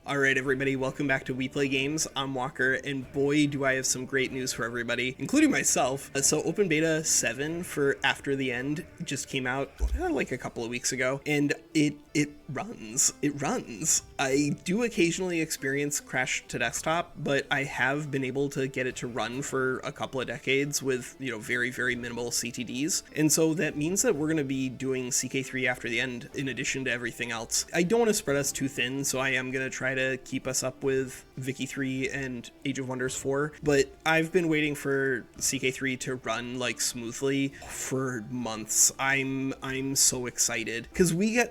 Alright everybody, welcome back to We Play Games. I'm Walker, and boy do I have some great news for everybody, including myself. So Open Beta 7 for After the End just came out like a couple of weeks ago, and it runs. It runs. I do occasionally experience crash to desktop, but I have been able to get it to run for a couple of decades with, very, very minimal CTDs. And so that means that we're going to be doing CK3 After the End in addition to everything else. I don't want to spread us too thin, so I am going to try to keep us up with Vicky 3 and Age of Wonders 4, but I've been waiting for CK3 to run like smoothly for months. I'm so excited because we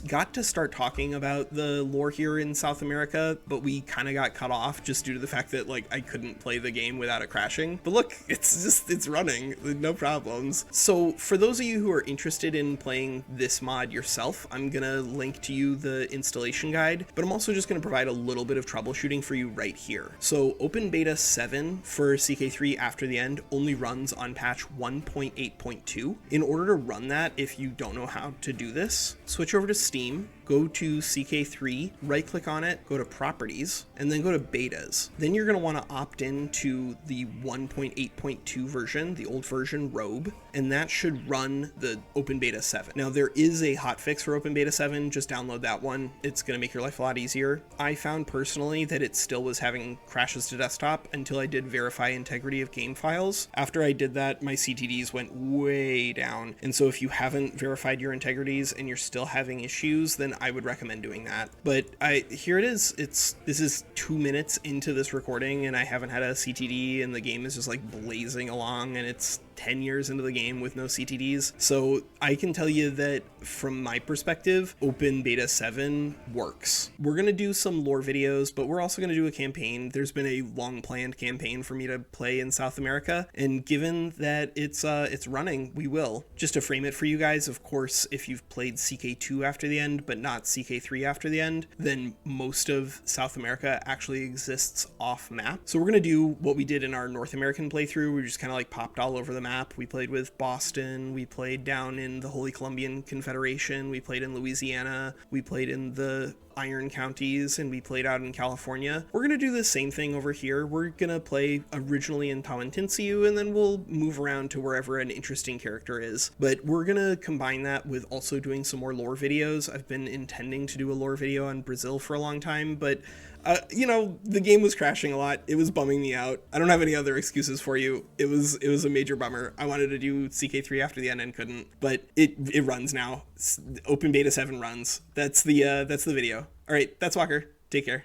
got to start talking about the lore here in South America, but we kind of got cut off just due to the fact that like I couldn't play the game without it crashing. But look, it's running, no problems. So for those of you who are interested in playing this mod yourself, I'm gonna link to you the installation guide, but I'm also just gonna provide a little bit of troubleshooting for you right here. So Open Beta 7 for CK3 After the End only runs on patch 1.8.2. In order to run that, if you don't know how to do this, switch over to Steam, go to CK3, right click on it, go to properties, and then go to betas. Then you're going to want to opt in to the 1.8.2 version, the old version Robe, and that should run the Open Beta 7. Now there is a hotfix for Open Beta 7, just download that one. It's going to make your life a lot easier. I found personally that it still was having crashes to desktop until I did verify integrity of game files. After I did that, my CTDs went way down. And so if you haven't verified your integrities and you're still having issues, then I would recommend doing that. But here it is. This is 2 minutes into this recording and I haven't had a CTD and the game is just like blazing along, and it's 10 years into the game with no CTDs. So I can tell you that from my perspective, Open Beta 7 works. We're going to do some lore videos, but we're also going to do a campaign. There's been a long planned campaign for me to play in South America, and given that it's running, we will. Just to frame it for you guys, of course, if you've played CK2 After the End, but not CK3 After the End, then most of South America actually exists off map. So we're going to do what we did in our North American playthrough. We just kind of like popped all over the map. We played with Boston, we played down in the Holy Columbian Confederation, we played in Louisiana, we played in the Iron Counties, and we played out in California. We're going to do the same thing over here. We're going to play originally in Tawantinsuyu, and then we'll move around to wherever an interesting character is. But we're going to combine that with also doing some more lore videos. I've been intending to do a lore video on Brazil for a long time, but the game was crashing a lot. It was bumming me out. I don't have any other excuses for you. It was a major bummer. I wanted to do CK3 After the End and couldn't, but it runs now. Open Beta 7 runs. That's the video. All right, that's Walker. Take care.